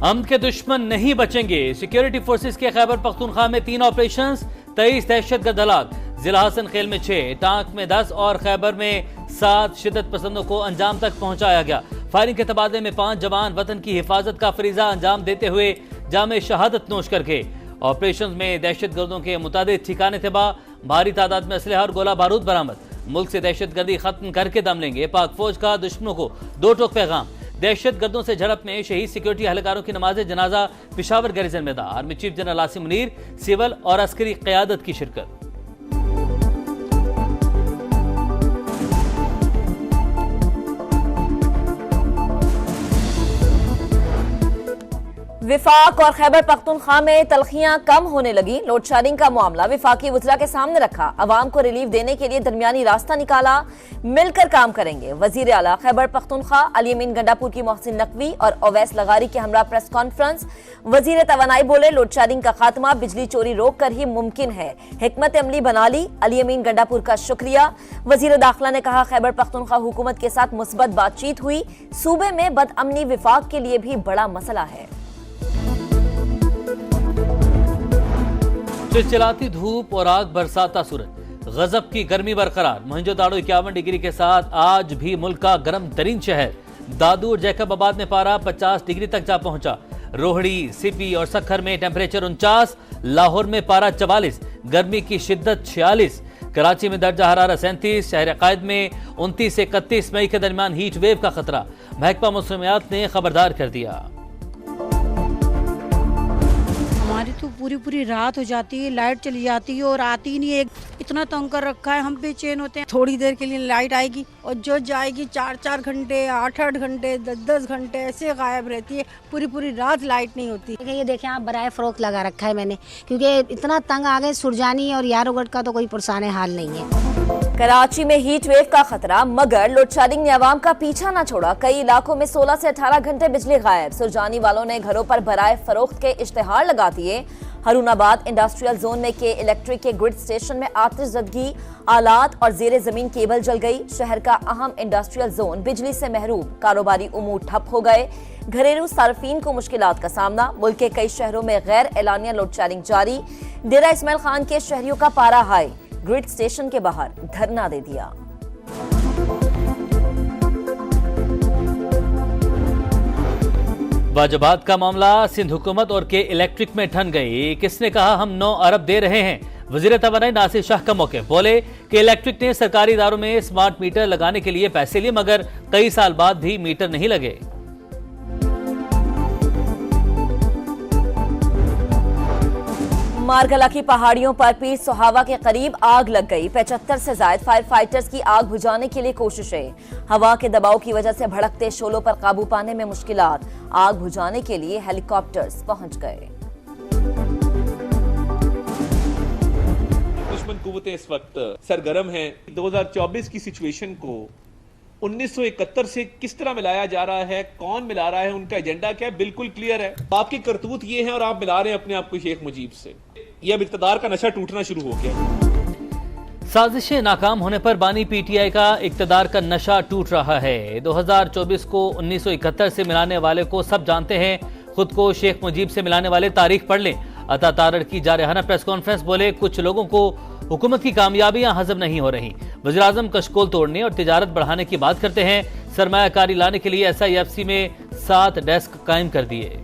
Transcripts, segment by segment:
अमन के दुश्मन नहीं बचेंगे। सिक्योरिटी फोर्सेस के खैबर पख्तूनख्वा में 3 ऑपरेशन, 23 दहशतगर्द हलाक। जिला हसन खेल में 6, टांक में 10 और खैबर में 7 शिद्दत पसंदों को अंजाम तक पहुंचाया गया। फायरिंग के तबादले में 5 जवान वतन की हिफाजत का फरीजा अंजाम देते हुए जामे शहादत नोश करके। ऑपरेशन में दहशतगर्दों के मुताबिक ठिकाने तबाह, भारी तादाद में असलहा और गोला बारूद बरामद। मुल्क से दहशतगर्दी खत्म करके दम लेंगे, पाक फौज का दुश्मनों को 2 टोक पैगाम। दहशतगर्दों से झड़प में शहीद सिक्योरिटी एहलकारों की नमाज जनाजा पेशावर गैरिजन में army chief general Asim Munir, civil और अस्करी क़यादत की शिरकत। विफाक और खैबर पख्तूनख्वा में तलखियां कम होने लगी। लोड शेडिंग का मामला विफाकी वज़रा के सामने रखा। अवाम को रिलीफ देने के लिए दरमियानी रास्ता निकाला, मिलकर काम करेंगे। वजीर आला खैबर पख्तूनख्वा अली अमीन गंडापुर की मोहसिन नकवी और ओवैस लगारी के हमरा प्रेस कॉन्फ्रेंस। वजीर तवानाई बोले, लोड शेडिंग का खात्मा बिजली चोरी रोक कर ही मुमकिन है। हिकमत अमली बना ली। अली अमीन गंडापुर का शुक्रिया। वजीर दाखिला ने कहा, खैबर पख्तूनख्वा हुकूमत के साथ मुस्बत बातचीत हुई। सूबे में बदअमनी विफाक के लिए भी बड़ा मसला है। चिलचिलाती धूप और आग बरसाता सूरज, गजब की गर्मी बरकरार। मोहनजोदाड़ो 51 डिग्री के साथ आज भी मुल्क का गर्म तरीन शहर। दादू और जैकबाबाद में पारा 50 डिग्री तक जा पहुंचा। रोहड़ी, सिपी और सखर में टेम्परेचर 49, लाहौर में पारा 44, गर्मी की शिद्दत 46। कराची में दर्जा हरारत 37, शहर कायद में 29 से 31 मई के दरमियान हीट वेव का खतरा। महकमा मौसमियात ने खबरदार कर दिया। हमारी तो पूरी रात हो जाती है, लाइट चली जाती है और आती नहीं है। इतना तंग कर रखा है, हम बेचैन होते हैं। थोड़ी देर के लिए लाइट आएगी और जो जाएगी 4-4 घंटे, 8-8 घंटे, 10-10 घंटे ऐसे गायब रहती है। पूरी रात लाइट नहीं होती। ये देखें आप, बराए फरोख्त लगा रखा है मैंने, क्योंकि इतना तंग आ गए। सुरजानी और यारोगढ़ का तो कोई पुरसाने हाल नहीं है। कराची में हीट वेव का खतरा, मगर लोड शेडिंग ने अवाम का पीछा न छोड़ा। कई इलाकों में 16 से 18 घंटे बिजली गायब। सुरजानी वालों ने घरों पर बराए फरोख्त के इश्तेहार लगा दिए। हरुनाबाद इंडस्ट्रियल जोन में के इलेक्ट्रिक के ग्रिड स्टेशन में आतिशज़दगी, आलात और जेरे जमीन केबल जल गई। शहर का अहम इंडस्ट्रियल जोन बिजली से महरूम, कारोबारी उमूर ठप हो गए। घरेलू सार्फिन को मुश्किलात का सामना। मुल्क के कई शहरों में गैर एलानिया लोड शेडिंग जारी। डेरा इस्माइल खान के शहरियों का पारा हाई, ग्रिड स्टेशन के बाहर धरना दे दिया। वाजबात का मामला, सिंध हुकूमत और के इलेक्ट्रिक में ठन गई। किसने कहा हम 9 अरब दे रहे हैं? वजीर तवानाई नासिर शाह का मौके, बोले कि इलेक्ट्रिक ने सरकारी इदारों में स्मार्ट मीटर लगाने के लिए पैसे लिए, मगर कई साल बाद भी मीटर नहीं लगे। मारगला की पहाड़ियों पर पीर सुहावा के करीब आग लग गई। 75 से ज्यादा फायर फाइटर्स की आग बुझाने के लिए कोशिशें। हवा के दबाव की वजह से भड़कते शोलों पर काबू पाने में मुश्किलात। आग बुझाने के लिए हेलीकॉप्टर्स पहुंच गए। दुश्मन कुव्वतें इस वक्त सरगर्म हैं। 2024 की सिचुएशन को 1971 से किस तरह मिलाया जा रहा है, कौन मिला रहा है, उनका एजेंडा क्या है, बिल्कुल क्लियर है। आपकी करतूत ये है और आप मिला रहे हैं अपने आप को शेख मुजीब से। ये अब इक़्तिदार का नशा टूटना शुरू हो गया। साजिशें नाकाम होने पर बानी पीटीआई का इक़्तिदार का नशा टूट रहा है। 2024 को 1971 से मिलाने वाले को सब जानते हैं। खुद को शेख मुजीब से मिलाने वाले तारीख पढ़ लें। अता तारड़ की जारहाना प्रेस कॉन्फ्रेंस, बोले कुछ लोगों को हुकूमत की कामयाबियां हजम नहीं हो रही। वज़ीर आज़म कशकोल तोड़ने और तिजारत बढ़ाने की बात करते हैं। सरमायाकारी लाने के लिए SIFC में 7 डेस्क कायम कर दिए।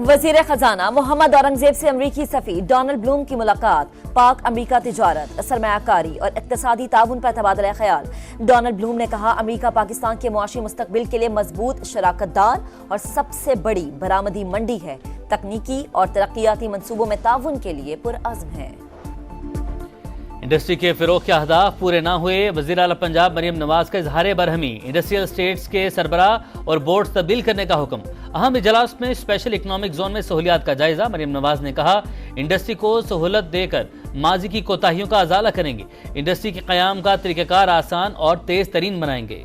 वजीर खजाना मोहम्मद औरंगजेब से अमरीकी सफीर डोनाल्ड ब्लूम की मुलाकात। पाक अमरीका तिजारत, सरमायाकारी और इक्तिसादी ताउन पर तबादला ख्याल। डोनाल्ड ब्लूम ने कहा, अमरीका पाकिस्तान के मुआशी मुस्तकबिल के लिए मजबूत, शराकतदार और सबसे बड़ी बरामदी मंडी है। तकनीकी और तरक्याती मंसूबों में ताउन के लिए पुरअज़्म है। इंडस्ट्री के फिरोग के अहदाफ पूरे ना हुए। वज़ीर आला पंजाब मरियम नवाज का इजहार बरहमी। इंडस्ट्रियल स्टेट्स के सरबराह और बोर्ड तब्दील करने का हुक्म। अहम इजलास में स्पेशल इकनॉमिक जोन में सहूलियात का जायजा। मरियम नवाज ने कहा, इंडस्ट्री को सहूलत देकर माजी की कोताहियों का अजाला करेंगे। इंडस्ट्री के क़याम का तरीक़ाकार आसान और तेज तरीन बनाएंगे।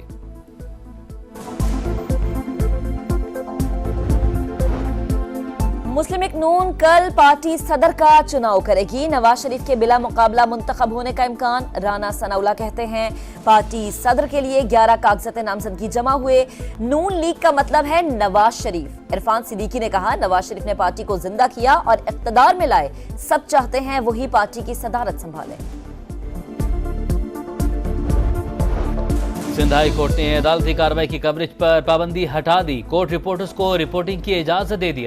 मुस्लिम लीग नून कल पार्टी सदर का चुनाव करेगी। नवाज शरीफ के बिला मुकाबला मुंतखब होने का इम्कान। राना सनाउल्लाह कहते हैं पार्टी सदर के लिए 11 कागजात नामजदगी जमा हुए। नून लीग का मतलब है नवाज शरीफ। इरफान सिद्दीकी ने कहा नवाज शरीफ ने पार्टी को जिंदा किया और इख्तिदार में लाए। सब चाहते हैं वही पार्टी की सदारत संभाले। सिंध हाई कोर्ट ने अदालती कार्रवाई की कवरेज पर पाबंदी हटा दी। कोर्ट रिपोर्टर्स को रिपोर्टिंग की इजाजत दे दी।